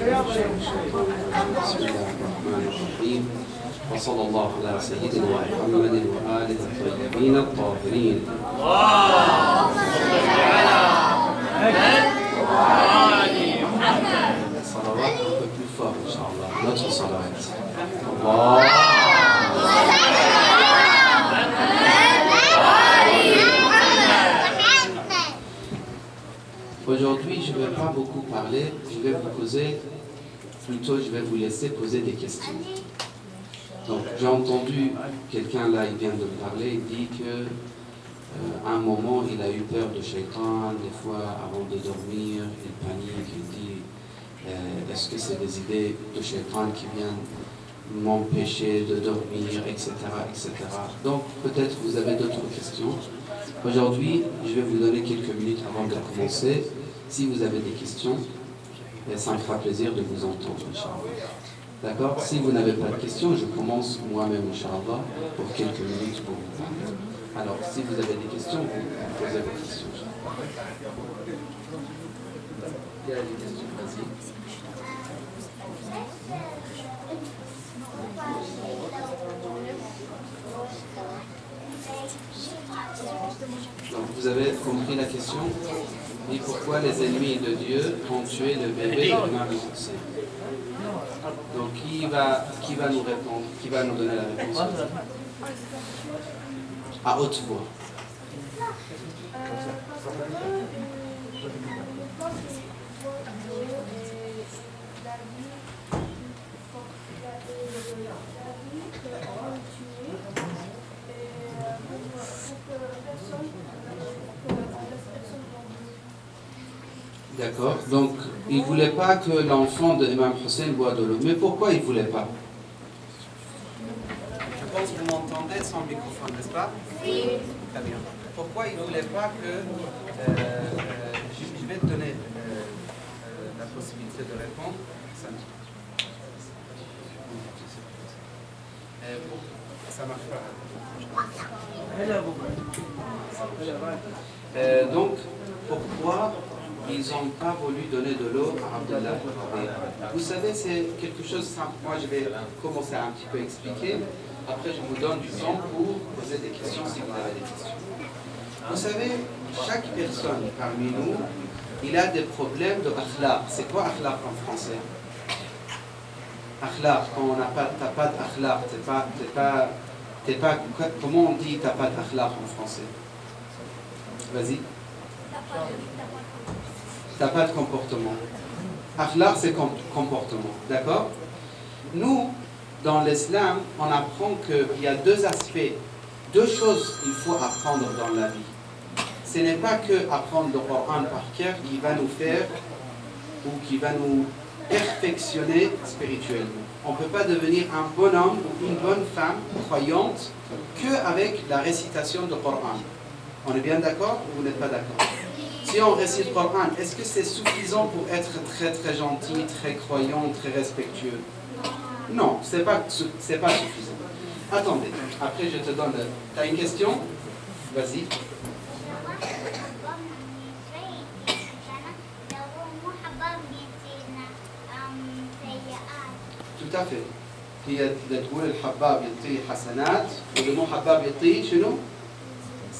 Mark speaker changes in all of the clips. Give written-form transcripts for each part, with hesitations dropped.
Speaker 1: Bismillahirrahmanirrahim. Wa sallallahu ala sayyidina Muhammadin wa alihi at-tayyibin at-tahirin. Salawat un peu plus fort, Inch'Allah. Notre salawat. Allah. Aujourd'hui, je ne vais pas beaucoup parler, je vais vous laisser poser des questions. Donc, j'ai entendu quelqu'un là, il vient de me parler, il dit que à un moment, il a eu peur de Shaitan, des fois, avant de dormir, il panique, il dit est-ce que c'est des idées de Shaitan qui viennent m'empêcher de dormir, etc., etc. Donc, peut-être vous avez d'autres questions. Aujourd'hui, je vais vous donner quelques minutes avant de commencer. Si vous avez des questions, ça me fera plaisir de vous entendre, Inch'Allah. D'accord? Si vous n'avez pas de questions, je commence moi-même, Inch'Allah, pour quelques minutes pour vous parler. Alors, si vous avez des questions, vous posez vos questions. Il y a des questions, vas-y. Donc, vous avez compris la question? Et pourquoi les ennemis de Dieu ont tué le bébé de l'imam Hussein? Donc, qui va nous répondre? Qui va nous donner la réponse? À haute voix. D'accord. Donc, il ne voulait pas que l'enfant de l'imam Hussein boive de l'eau. Mais pourquoi il ne voulait pas? Je pense que vous m'entendez sans microphone, n'est-ce pas? Oui. Très bien. Pourquoi il ne voulait pas que... je vais te donner la possibilité de répondre. Ça marche pas. Donc, pourquoi ils n'ont pas voulu donner de l'eau à Abdullah? Vous savez, c'est quelque chose simple. Moi, je vais commencer à un petit peu expliquer. Après, je vous donne du temps pour poser des questions si vous avez des questions. Vous savez, chaque personne parmi nous, il a des problèmes de akhlaq. C'est quoi akhlaq en français? Akhlaq, quand on n'a pas, t'as pas d'akhlaq, t'es pas, comment on dit t'as pas d'akhlaq en français? Vas-y. T'as pas de comportement. Akhlaq, c'est comportement, d'accord? Nous, dans l'islam, on apprend qu'il y a deux aspects, deux choses qu'il faut apprendre dans la vie. Ce n'est pas que apprendre le Coran par cœur qui va nous faire ou qui va nous perfectionner spirituellement. On ne peut pas devenir un bon homme ou une bonne femme croyante qu'avec la récitation du Coran. On est bien d'accord ou vous n'êtes pas d'accord? Si on récite le Coran, est-ce que c'est suffisant pour être très très gentil, très croyant, très respectueux? Non, c'est pas suffisant. Attendez, après je te donne... Tu as une question? Vas-y. Tout à fait. هي تقول الحباب يعطي حسنات والمو حباب يعطي شنو؟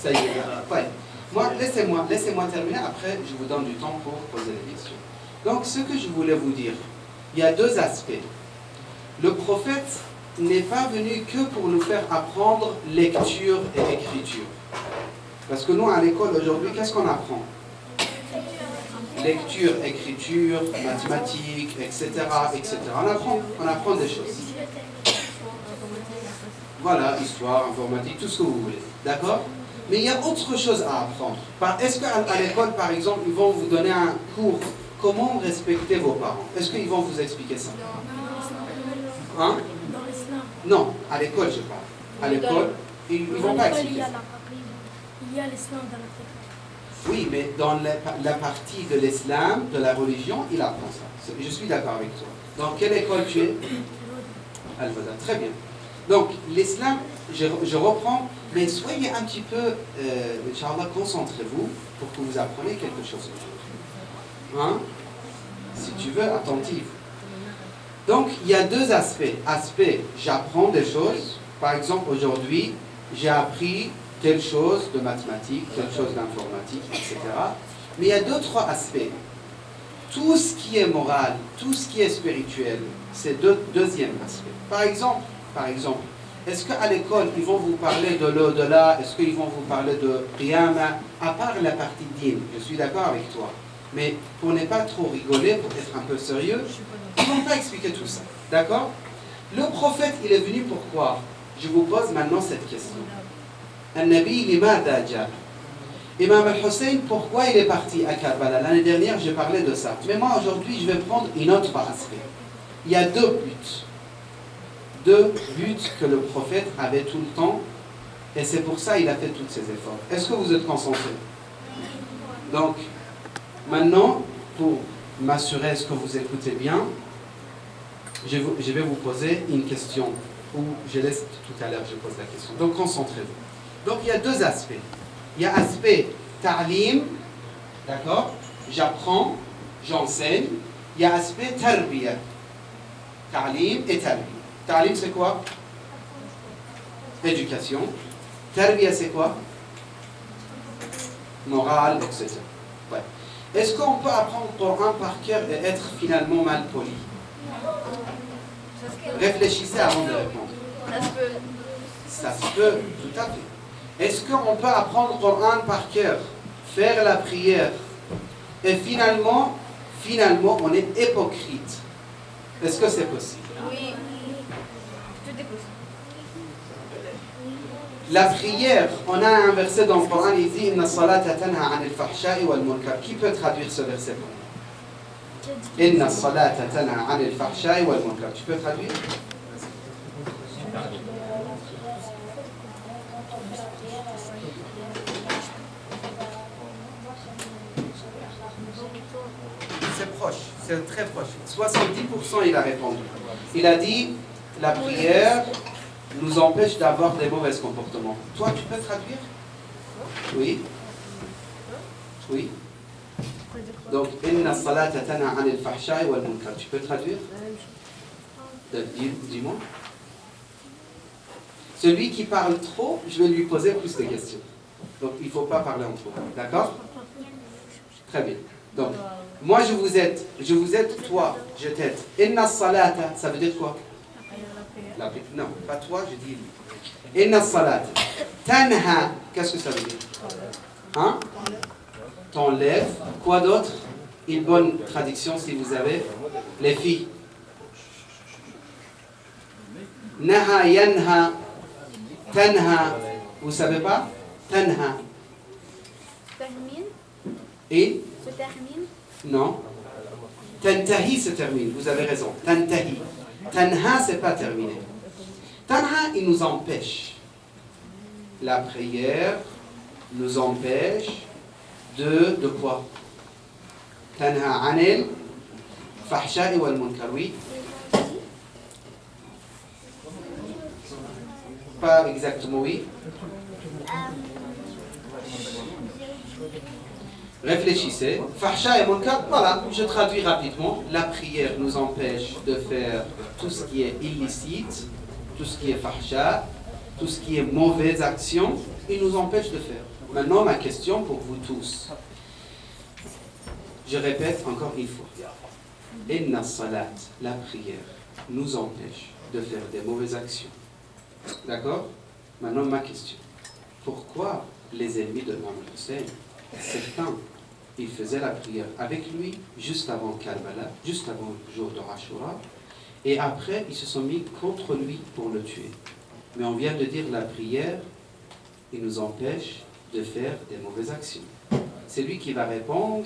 Speaker 1: سيئات. طيب. Laissez-moi terminer, après je vous donne du temps pour poser les questions. Donc ce que je voulais vous dire, il y a deux aspects. Le prophète n'est pas venu que pour nous faire apprendre lecture et écriture. Parce que nous à l'école aujourd'hui, qu'est-ce qu'on apprend? Lecture, écriture, mathématiques, etc., etc. On apprend des choses. Voilà, histoire, informatique, tout ce que vous voulez. D'accord? Mais il y a autre chose à apprendre. Est-ce qu'à l'école, par exemple, ils vont vous donner un cours comment respecter vos parents? Est-ce qu'ils vont vous expliquer ça? Hein? Non, à l'école, je parle. À l'école, ils ne vont pas expliquer ça.
Speaker 2: Il y a l'islam dans notre école.
Speaker 1: Oui, mais dans la partie de l'islam, de la religion, il apprend ça. Je suis d'accord avec toi. Dans quelle école tu es? Al-Wada. Très bien. Donc, l'islam, je reprends, mais soyez un petit peu, Inch'Allah, concentrez-vous pour que vous appreniez quelque chose. Hein? Si tu veux, attentive. Donc, il y a deux aspects. Aspect, j'apprends des choses. Par exemple, aujourd'hui, j'ai appris telle chose de mathématiques, telle chose d'informatique, etc. Mais il y a deux, trois aspects. Tout ce qui est moral, tout ce qui est spirituel, c'est deuxième aspect. Par exemple, est-ce qu'à l'école, ils vont vous parler de l'au-delà? Est-ce qu'ils vont vous parler de Qiyamah? À part la partie din, je suis d'accord avec toi. Mais pour ne pas trop rigoler, pour être un peu sérieux, ils ne vont pas expliquer tout ça. D'accord? Le prophète, il est venu pourquoi? Je vous pose maintenant cette question. An-Nabi limada ja. Imam al-Hussein, pourquoi il est parti à Karbala? L'année dernière, j'ai parlé de ça. Mais moi, aujourd'hui, je vais prendre une autre aspect. Il y a deux buts. Deux buts que le prophète avait tout le temps. Et c'est pour ça qu'il a fait tous ces efforts. Est-ce que vous êtes concentrés? Donc, maintenant, pour m'assurer est-ce que vous écoutez bien, je vais vous poser une question. Ou je laisse tout à l'heure, je pose la question. Donc, concentrez-vous. Donc, il y a deux aspects. Il y a aspect ta'lim, d'accord? J'apprends, j'enseigne. Il y a aspect tarbiya. Ta'lim et tarbiya. Ta'lim, c'est quoi? Éducation. Tarbiya, c'est quoi? Morale, etc. Ouais. Est-ce qu'on peut apprendre le Coran par cœur et être finalement mal poli? Réfléchissez avant de répondre. Ça se peut, tout à fait. Est-ce qu'on peut apprendre le Coran par cœur, faire la prière, et finalement, on est hypocrite? Est-ce que c'est possible?
Speaker 3: Oui, tout est possible.
Speaker 1: La prière, on a un verset dans le Coran, il dit Inna salata tanha anil fahsha'i wal munkar. Qui peut traduire ce verset pour moi? Inna salata tanha anil fahsha'i wal munkar. Tu peux traduire? C'est proche, c'est très proche. 70% il a répondu. Il a dit la prière nous empêche d'avoir des mauvais comportements. Toi, tu peux traduire? Oui. Oui. Donc, inna salata tanha anil fahsha'i wal munkar. Tu peux traduire? Dis-moi. Celui qui parle trop, je vais lui poser plus de questions. Donc, il ne faut pas parler en trop. D'accord? Très bien. Donc, moi, je vous aide, toi, je t'aide. Inna salata, ça veut dire quoi? Non, pas toi, je dis lui. Inna salat. Tanha, qu'est-ce que ça veut dire? Hein? T'enlèves. Quoi d'autre? Une bonne traduction si vous avez. Les filles. Naha, yanha, tanha. Vous savez pas? Tanha.
Speaker 3: Termine.
Speaker 1: Et?
Speaker 3: Se termine.
Speaker 1: Non. Tantahi se termine, vous avez raison. Tantahi. Tanha, c'est pas terminé. Tanha, il nous empêche. La prière nous empêche de quoi? Tanha anil fahsha'i wal munkar, oui. Pas exactement, oui. Réfléchissez. Fahsha et munkar, voilà, je traduis rapidement. La prière nous empêche de faire tout ce qui est illicite, tout ce qui est fahsha, tout ce qui est mauvaise action, il nous empêche de faire. Maintenant, ma question pour vous tous. Je répète encore une fois. Inna salat, la prière, nous empêche de faire des mauvaises actions. D'accord? Maintenant, ma question. Pourquoi les ennemis de Imam Hussein, certains, ils faisaient la prière avec lui juste avant Karbala, juste avant le jour de Ashura, et après, ils se sont mis contre lui pour le tuer. Mais on vient de dire la prière, il nous empêche de faire des mauvaises actions. C'est lui qui va répondre,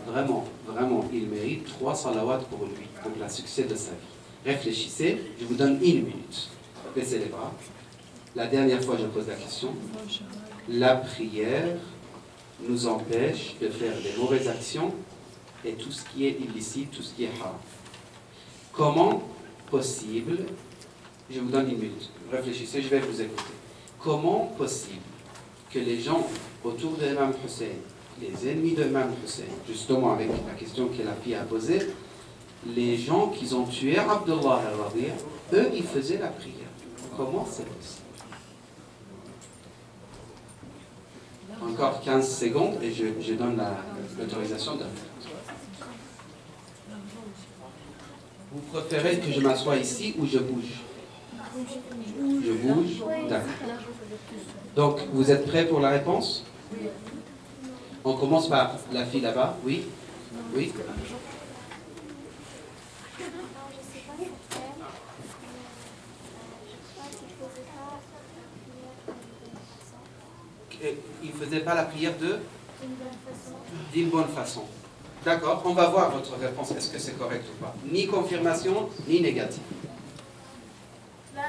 Speaker 1: vraiment, il mérite 3 salawats pour lui, pour le succès de sa vie. Réfléchissez, je vous donne 1 minute. Baissez les bras. La dernière fois, je pose la question. La prière nous empêche de faire des mauvaises actions et tout ce qui est illicite, tout ce qui est haram. Comment possible, je vous donne 1 minute, réfléchissez, je vais vous écouter. Comment possible que les gens autour de l'imam Hussein, les ennemis de l'imam Hussein, justement avec la question que la fille a posée, les gens qui ont tué Abdullah al-Rabi', eux, ils faisaient la prière. Comment c'est possible? Encore 15 secondes et je donne l'autorisation de... Vous préférez que je m'assoie ici ou je bouge? Je bouge? D'accord. Donc, vous êtes prêts pour la réponse? On commence par la fille là-bas. Oui? Oui? Il ne faisait pas la prière d'une bonne façon. D'accord, on va voir votre réponse, est-ce que c'est correct ou pas. Ni confirmation, ni négatif.
Speaker 2: Il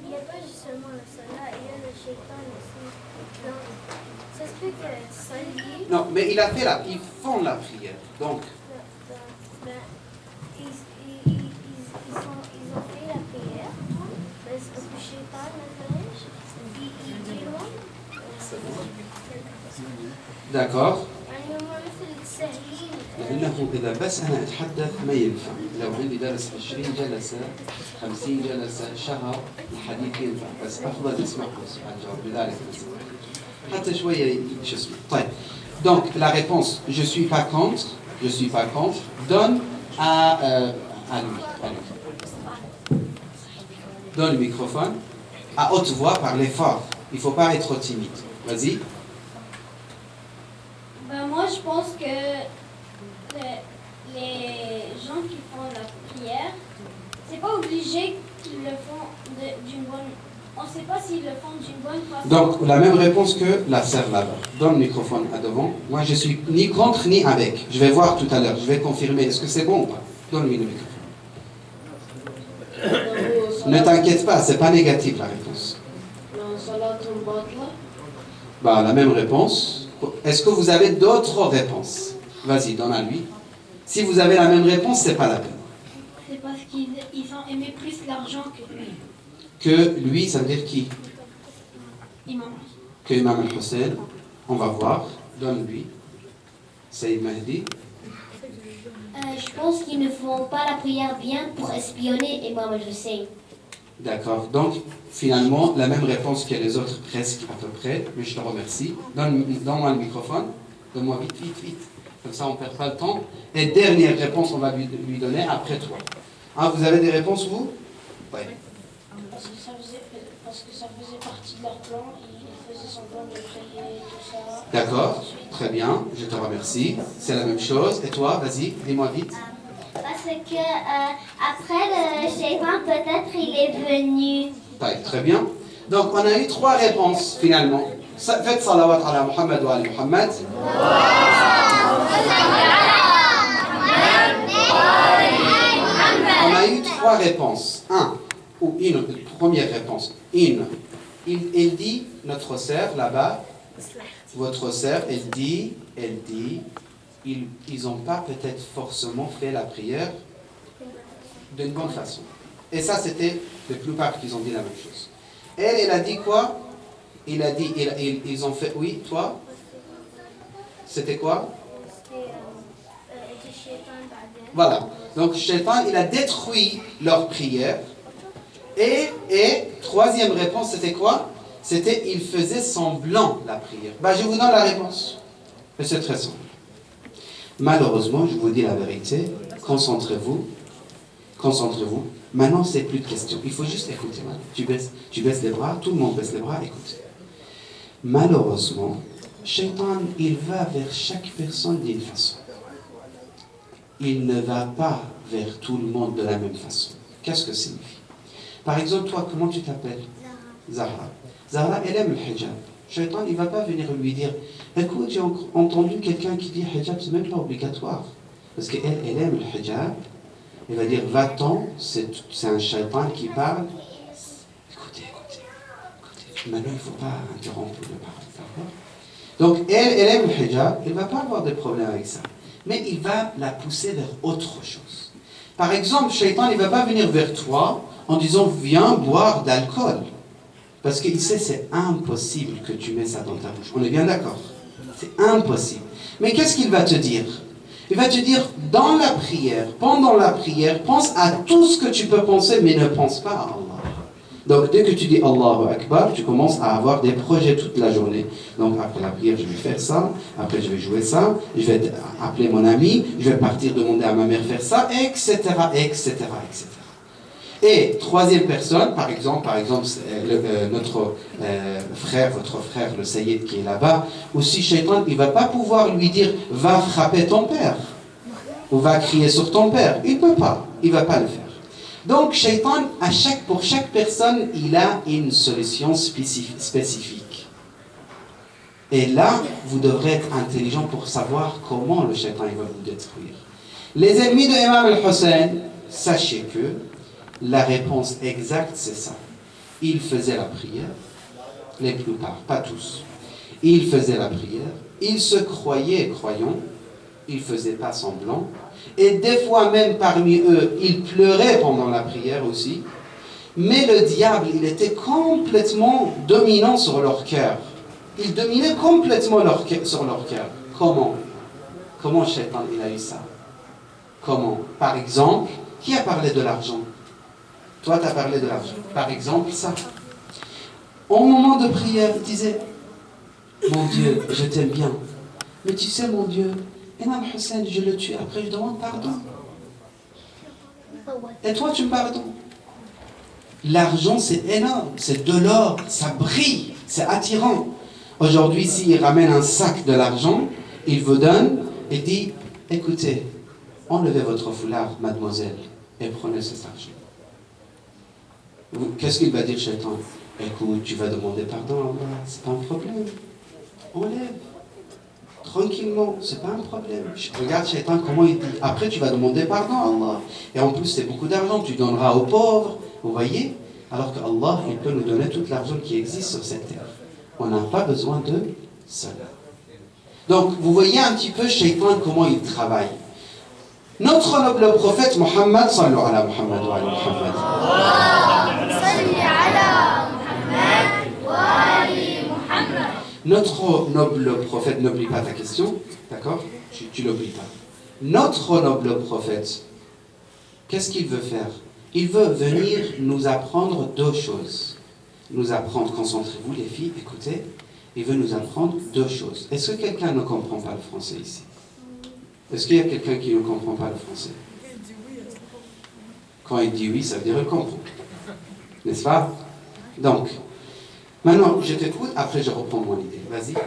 Speaker 2: n'y a pas justement le salat, il y a le shaitan aussi. Donc, ça se fait que ça lié.
Speaker 1: Non, mais ils font la prière. Donc,
Speaker 2: Ils ont fait la prière. Parce que le shaitan, il dit non.
Speaker 1: d'accord.
Speaker 2: يعني هم مثل سهلين.
Speaker 1: لأنه إذا بس أنا أتحدث ما ينفع. لو عندي درس 20 جلسة 50 جلسة شهر الحديث ينفع. بس أفضل اسمعوا سبحان الله بذلك حتى شوية شو اسمه. طيب. Donc la réponse, je suis pas contre. Donne à lui. Donne le microphone. À haute voix, parlez fort. Il ne faut pas être timide. Vas-y.
Speaker 4: Ben moi, je pense que les gens qui font la prière, c'est pas obligé qu'ils le font d'une bonne... On ne sait pas s'ils le font d'une bonne façon.
Speaker 1: Donc, la même réponse que la sœur là-bas. Donne le microphone à devant. Moi, je suis ni contre ni avec. Je vais voir tout à l'heure. Je vais confirmer. Est-ce que c'est bon ou pas? Donne-lui le microphone. Ne t'inquiète pas, c'est pas négatif la réponse. Bah, la même réponse. Est-ce que vous avez d'autres réponses? Vas-y, donne à lui. Si vous avez la même réponse, c'est pas la peine.
Speaker 4: C'est parce qu'ils ont aimé plus l'argent que lui.
Speaker 1: Que lui, ça veut dire qui?
Speaker 4: Imam.
Speaker 1: Que Imam al-Hussein. On va voir. Donne-lui. Saïd Mahdi.
Speaker 5: Je pense qu'ils ne font pas la prière bien pour espionner Imam al-Hussein.
Speaker 1: D'accord. Donc, finalement, la même réponse que les autres, presque à peu près. Mais je te remercie. Donne-moi le microphone. Donne-moi vite. Comme ça, on ne perd pas le temps. Et dernière réponse, on va lui donner après toi. Ah, vous avez des réponses, vous? Oui.
Speaker 4: Parce que ça faisait partie de leur plan. Ils faisaient semblant de prier, tout ça.
Speaker 1: D'accord. Très bien. Je te remercie. C'est la même chose. Et toi, vas-y, dis-moi vite.
Speaker 5: Parce que après le shaitan, peut-être il est venu.
Speaker 1: Très bien. Donc, on a eu 3 réponses finalement. Faites salawat ala Muhammad wa ala Muhammad. On a eu 3 réponses. Une première réponse. Il dit, notre sœur là-bas, votre sœur, elle dit, ils n'ont pas peut-être forcément fait la prière d'une bonne façon. Et ça, c'était la plupart qui ont dit la même chose. Elle a dit quoi? Il a dit, ils ont fait, oui, toi? C'était quoi? Voilà. Donc, Shaitan, il a détruit leur prière. Et troisième réponse, c'était quoi? C'était, il faisait semblant la prière. Je vous donne la réponse. Et c'est très simple. Malheureusement, je vous dis la vérité, concentrez-vous. Maintenant, c'est plus de questions. Il faut juste écouter. Tu baisses les bras, tout le monde baisse les bras, écoute. Malheureusement, Shaitan, il va vers chaque personne d'une façon. Il ne va pas vers tout le monde de la même façon. Qu'est-ce que ça signifie? Par exemple, toi, comment tu t'appelles? Zahra. Zahra, elle aime le hijab. Shaitan, il ne va pas venir lui dire, écoute, j'ai entendu quelqu'un qui dit hijab, c'est même pas obligatoire. Parce qu'elle aime le hijab. Il va dire, va-t'en, c'est un shaitan qui parle. Écoutez. Maintenant, il ne faut pas interrompre le parole. Donc, elle aime le hijab, elle ne va pas avoir de problème avec ça. Mais il va la pousser vers autre chose. Par exemple, shaitan, il ne va pas venir vers toi en disant, viens boire d'alcool. Parce qu'il sait, c'est impossible que tu mets ça dans ta bouche. On est bien d'accord? C'est impossible. Mais qu'est-ce qu'il va te dire? Il va te dire, dans la prière, pendant la prière, pense à tout ce que tu peux penser, mais ne pense pas à Allah. Donc, dès que tu dis Allahu Akbar, tu commences à avoir des projets toute la journée. Donc, après la prière, je vais faire ça, après je vais jouer ça, je vais appeler mon ami, je vais partir demander à ma mère faire ça, etc., etc., etc. Et troisième personne, par exemple notre frère, votre frère, le Sayyid qui est là-bas, aussi Shaitan, il ne va pas pouvoir lui dire « va frapper ton père » ou « va crier sur ton père ». Il ne peut pas, il ne va pas le faire. Donc, Shaitan, pour chaque personne, il a une solution spécifique. Et là, vous devrez être intelligent pour savoir comment le Shaitan il va vous détruire. Les ennemis de Imam al-Hussein, sachez que la réponse exacte, c'est ça. Il faisait la prière, les plupart, pas tous. Il faisait la prière, il se croyait croyant, il ne faisait pas semblant. Et des fois même parmi eux, ils pleuraient pendant la prière aussi. Mais le diable, il était complètement dominant sur leur cœur. Il dominait complètement sur leur cœur. Comment Shaitan, il a eu ça? Comment? Par exemple, qui a parlé de l'argent? Toi, tu as parlé de l'argent. Par exemple, ça. Au moment de prière, il disait, mon Dieu, je t'aime bien. Mais tu sais, mon Dieu, Imam Hussein, je le tue, après je demande pardon. Et toi, tu me pardonnes. L'argent, c'est énorme, c'est de l'or, ça brille, c'est attirant. Aujourd'hui, s'il ramène un sac de l'argent, il vous donne et dit, écoutez, enlevez votre foulard, mademoiselle, et prenez cet argent. Qu'est-ce qu'il va dire, Shaitan? Écoute, tu vas demander pardon à Allah, c'est pas un problème. Enlève. Tranquillement, c'est pas un problème. Regarde Shaitan comment il dit. Après tu vas demander pardon à Allah. Et en plus c'est beaucoup d'argent, tu donneras aux pauvres. Vous voyez? Alors que Allah, il peut nous donner tout l'argent qui existe sur cette terre. On n'a pas besoin de cela. Donc vous voyez un petit peu Shaitan comment il travaille. Notre noble prophète Muhammad, sallu ala Muhammad wa ala Muhammad. Notre noble prophète, n'oublie pas ta question, d'accord? Tu l'oublies pas. Notre noble prophète, qu'est-ce qu'il veut faire? Il veut venir nous apprendre deux choses. Nous apprendre, concentrez-vous les filles, écoutez, il veut nous apprendre deux choses. Est-ce que quelqu'un ne comprend pas le français ici? Est-ce qu'il y a quelqu'un qui ne comprend pas le français? Quand il dit oui, ça veut dire qu'il comprend. N'est-ce pas? Donc, maintenant, je t'écoute, après je reprends mon idée. Vas-y.
Speaker 2: Pourquoi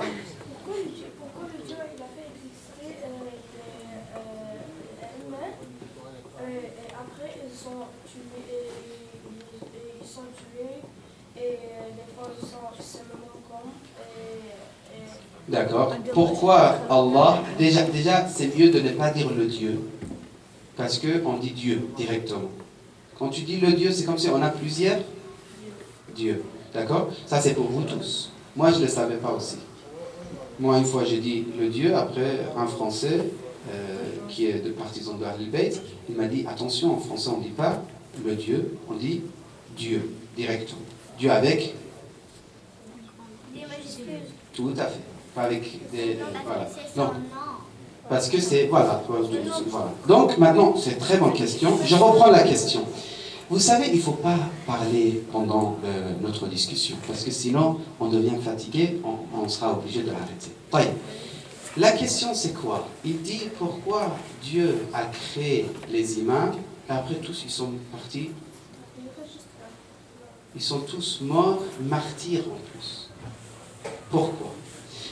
Speaker 2: le Dieu il a fait exister les humains et après ils sont tués et les fois ils sont seulement comme
Speaker 1: D'accord. Pourquoi Allah, déjà c'est mieux de ne pas dire le Dieu, parce qu'on dit Dieu directement. Quand tu dis le Dieu, c'est comme si on a plusieurs dieux. D'accord? Ça c'est pour vous tous. Moi je ne le savais pas aussi. Moi une fois j'ai dit le Dieu, après un Français qui est de partisan de Ahlul Bayt, il m'a dit attention, en français on ne dit pas le Dieu, on dit Dieu directement. Dieu avec
Speaker 2: des majuscules.
Speaker 1: tout à fait. Pas avec des... voilà. Donc, parce que c'est... Voilà. Donc maintenant, c'est une très bonne question. Je reprends la question. Vous savez, il ne faut pas parler pendant notre discussion, parce que sinon, on devient fatigué, on sera obligé de l'arrêter. Ouais. La question, c'est quoi? Il dit pourquoi Dieu a créé les imams, et après tous, ils sont partis. Ils sont tous morts, martyrs en plus. Pourquoi?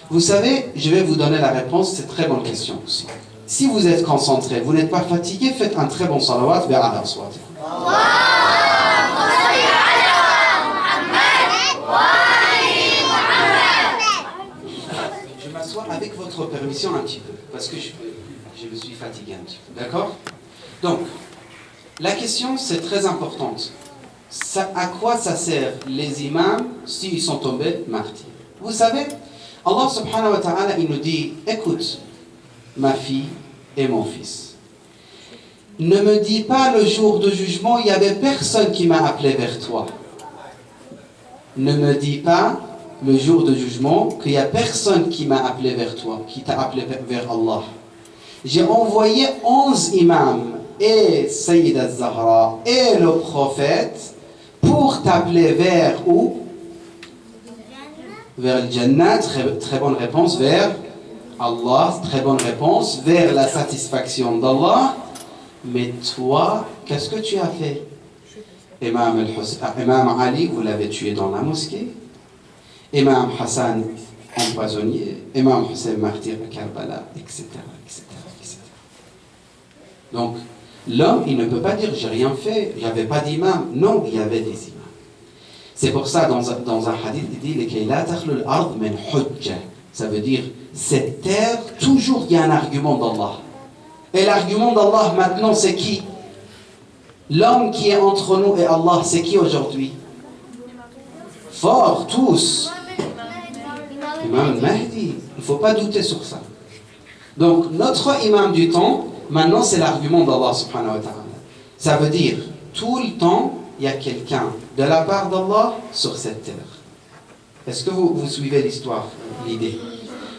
Speaker 1: Vous savez, je vais vous donner la réponse, c'est une très bonne question aussi. Si vous êtes concentré, vous n'êtes pas fatigué, faites un très bon salawat vers Allah soit. Je m'assois avec votre permission un petit peu, parce que je me suis fatigué un petit peu, d'accord? Donc, la question c'est très importante. À quoi ça sert les imams s'ils sont tombés martyrs? Vous savez, Allah subhanahu wa ta'ala, il nous dit, écoute, ma fille et mon fils, ne me dis pas le jour de jugement, il n'y avait personne qui m'a appelé vers toi. Ne me dis pas le jour de jugement qu'il n'y a personne qui m'a appelé vers toi, qui t'a appelé vers Allah. J'ai envoyé 11 imams et Sayyid al-Zahra et le prophète pour t'appeler vers où? Vers le Jannah, très bonne réponse, vers Allah, très bonne réponse, vers la satisfaction d'Allah. Mais toi, qu'est-ce que tu as fait? Imam Ali, vous l'avez tué dans la mosquée. Imam Hassan, empoisonné. Imam Hussein, martyr à Karbala, etc., etc., etc. Donc, l'homme, il ne peut pas dire, j'ai rien fait, il n'y avait pas d'imam. Non, il y avait des imams. C'est pour ça, dans un hadith, il dit, ça veut dire, cette terre, toujours il y a un argument d'Allah. Et l'argument d'Allah, maintenant, c'est qui? L'homme qui est entre nous et Allah, c'est qui aujourd'hui? Fort, tous. Imam Mahdi. Il ne faut pas douter sur ça. Donc, notre imam du temps, maintenant, c'est l'argument d'Allah subhanahu wa ta'ala. Ça veut dire, tout le temps, il y a quelqu'un de la part d'Allah sur cette terre. Est-ce que vous suivez l'histoire, l'idée?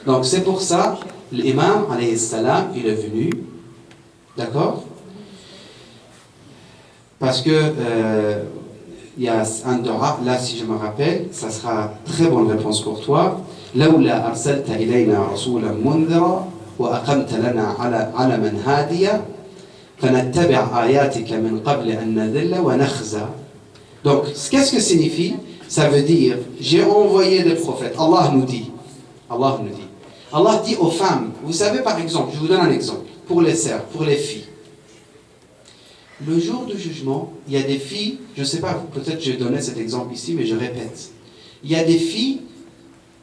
Speaker 1: Donc, c'est pour ça, l'imam, alayhi salam, il est venu. D'accord? Parce que il y a un dora, là si je me rappelle, ça sera très bonne réponse pour toi. لولا أرسلت إلينا رسولا منذرا وأقمت لنا علما هاديا فنتبع آياتك من قبل أن نذل ونخزى. Donc, qu'est-ce que signifie? Ça veut dire, j'ai envoyé des prophètes. Allah nous dit. Allah dit aux femmes, vous savez par exemple, je vous donne un exemple, pour les sœurs, pour les filles. Le jour du jugement, il y a des filles, je ne sais pas, peut-être j'ai donné cet exemple ici, mais je répète. Il y a des filles,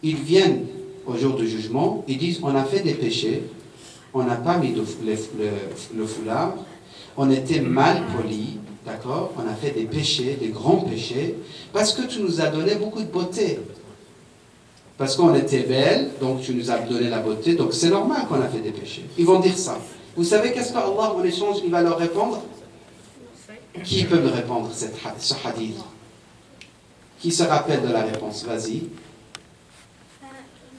Speaker 1: ils viennent au jour du jugement, ils disent, on a fait des péchés, on n'a pas mis le foulard, on était mal polis, d'accord? On a fait des péchés, des grands péchés, parce que tu nous as donné beaucoup de beauté. Parce qu'on était belle, donc tu nous as donné la beauté, donc c'est normal qu'on a fait des péchés. Ils vont dire ça. Vous savez qu'est-ce qu'Allah, en échange, il va leur répondre? Qui peut me répondre ce hadith? Qui se rappelle de la réponse? Vas-y.
Speaker 2: Je ne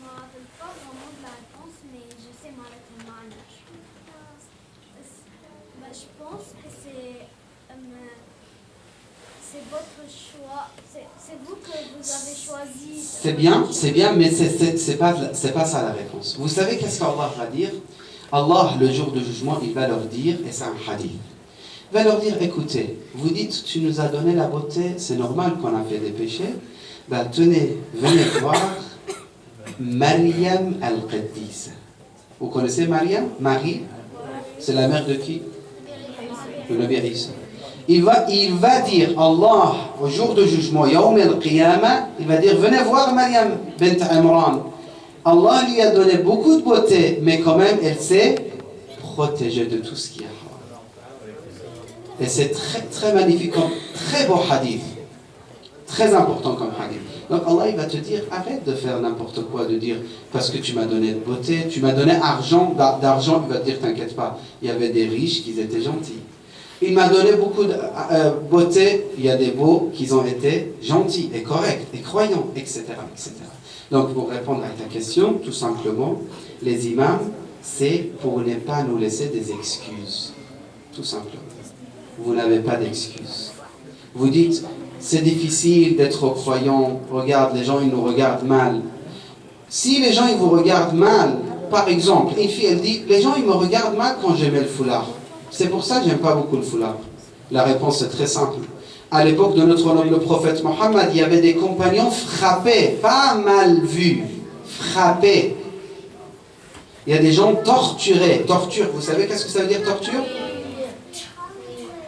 Speaker 2: me rappelle pas vraiment de la réponse, mais je sais moi avec le mana. Je pense que c'est votre choix. C'est vous que vous avez choisi.
Speaker 1: C'est bien, mais c'est pas ça la réponse. Vous savez qu'est-ce qu'Allah va dire? Allah, le jour du jugement, il va leur dire, et c'est un hadith, il va leur dire, écoutez, vous dites, tu nous as donné la beauté, c'est normal qu'on a fait des péchés, ben tenez, venez voir Maryam al-Qaddis. Vous connaissez Maryam? Marie? C'est la mère de qui? Le Nabi Isa. Il va dire, Allah, au jour du jugement, Yawm al-Qiyamah, il va dire, venez voir Maryam bint Imran. Allah lui a donné beaucoup de beauté, mais quand même, elle s'est protégée de tout ce qui est haram. Et c'est très, très magnifique, très beau hadith. Très important comme hadith. Donc Allah, il va te dire, arrête de faire n'importe quoi, de dire, parce que tu m'as donné de beauté, tu m'as donné d'argent, il va te dire, t'inquiète pas, il y avait des riches qui étaient gentils. Il m'a donné beaucoup de beauté, il y a des beaux qui ont été gentils et corrects et croyants, etc., etc. Donc, pour répondre à ta question, tout simplement, les imams, c'est pour ne pas nous laisser des excuses. Tout simplement. Vous n'avez pas d'excuses. Vous dites, c'est difficile d'être croyant, regarde, les gens, ils nous regardent mal. Si les gens, ils vous regardent mal, par exemple, une fille, elle dit, les gens, ils me regardent mal quand je mets le foulard. C'est pour ça que j'aime pas beaucoup le foulard. La réponse est très simple. À l'époque de notre homme, le prophète Mohammed, il y avait des compagnons frappés, pas mal vus, frappés. Il y a des gens torturés. Torture, vous savez qu'est-ce que ça veut dire torture?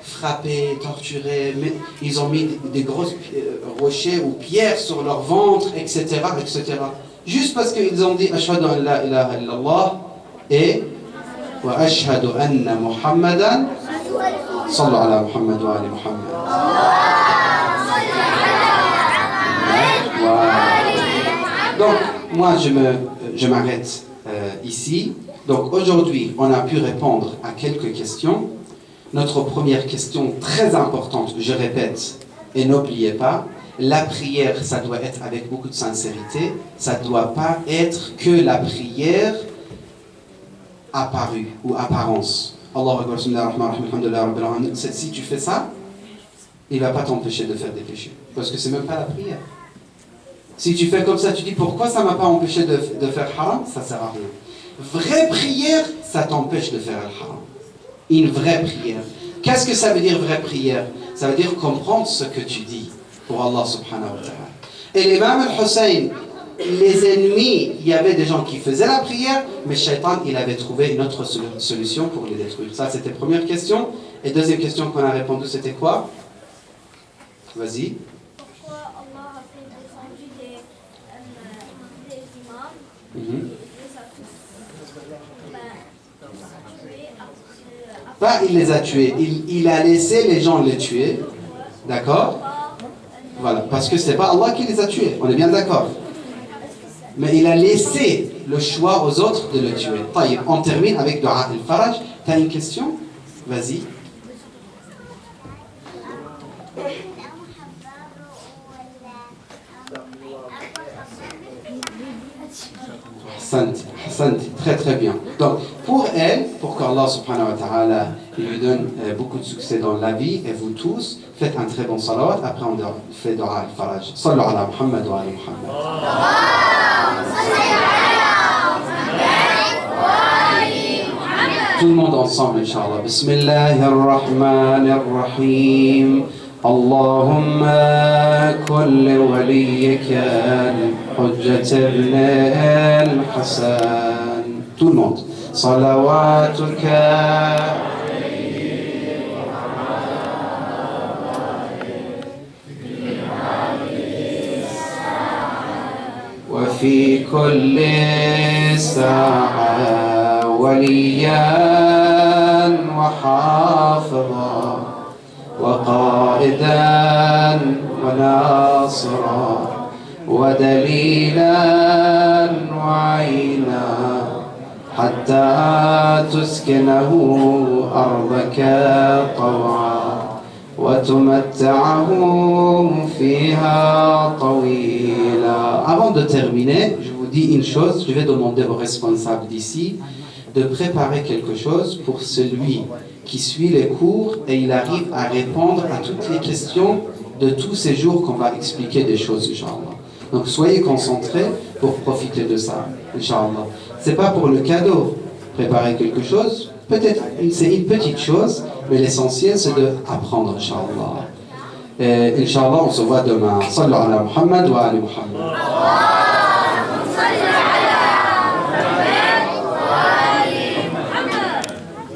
Speaker 1: Frappés, torturés, ils ont mis des gros rochers ou pierres sur leur ventre, etc., etc. Juste parce qu'ils ont dit Ashhadu an la ilaha illallah et wa ashhadu anna Muhammadan sallu ala Muhammad wa ali Muhammad. Donc, moi, je m'arrête ici. Donc, aujourd'hui, on a pu répondre à quelques questions. Notre première question, très importante, je répète, et n'oubliez pas, la prière, ça doit être avec beaucoup de sincérité. Ça ne doit pas être que la prière apparu ou apparence. Allahu Akbar, bismillahir rahmanir rahim, alhamdulillah rabbil alamin. Si tu fais ça, il ne va pas t'empêcher de faire des péchés. Parce que ce n'est même pas la prière. Si tu fais comme ça, tu dis pourquoi ça ne m'a pas empêché de faire haram, ça ne sert à rien. Vraie prière, ça t'empêche de faire le haram. Une vraie prière. Qu'est-ce que ça veut dire vraie prière? Ça veut dire comprendre ce que tu dis pour Allah subhanahu wa ta'ala. Et l'imam al-Hussein, les ennemis, il y avait des gens qui faisaient la prière, mais Shaitan, il avait trouvé une autre solution pour les détruire. Ça, c'était la première question. Et deuxième question qu'on a répondu, c'était quoi? Vas-y.
Speaker 2: Pourquoi Allah a fait descendu des imams,
Speaker 1: Mhm.
Speaker 2: les a tous tués après
Speaker 1: Pas il les a tués, il a laissé les gens les tuer. D'accord? Voilà, parce que ce n'est pas Allah qui les a tués, on est bien d'accord. Mais il a laissé le choix aux autres de le tuer. Taïb, on termine avec Dua al-Faraj. Tu as une question? Vas-y. Santi, très très bien. Donc, pour elle, pour qu'Allah subhanahu wa ta'ala lui donne beaucoup de succès dans la vie, et vous tous, faites un très bon salawat. Après, on fait Dua al-Faraj. Sallu ala Muhammad wa ala Muhammad. Tout le monde ensemble, Inch'Allah. Bismillahirrahmanirrahim. اللهم كن لوليك الحجة ابن الحسن. Tout le monde. صلواتك وفي كل ساعة وليا وحافظا وقائدا وناصرا ودليلا وعينا حتى تسكنه أرضك طوعا وتمتعه فيها طويلا. Avant de terminer, je vous dis une chose, je vais demander aux responsables d'ici de préparer quelque chose pour celui qui suit les cours et il arrive à répondre à toutes les questions de tous ces jours qu'on va expliquer des choses, Inch'Allah. Donc soyez concentrés pour profiter de ça, Inch'Allah. C'est pas pour le cadeau, préparer quelque chose, peut-être c'est une petite chose, mais l'essentiel c'est d'apprendre, Inch'Allah. Et Inch'Allah, on se voit demain. Sallu ala Muhammad wa ali Muhammad.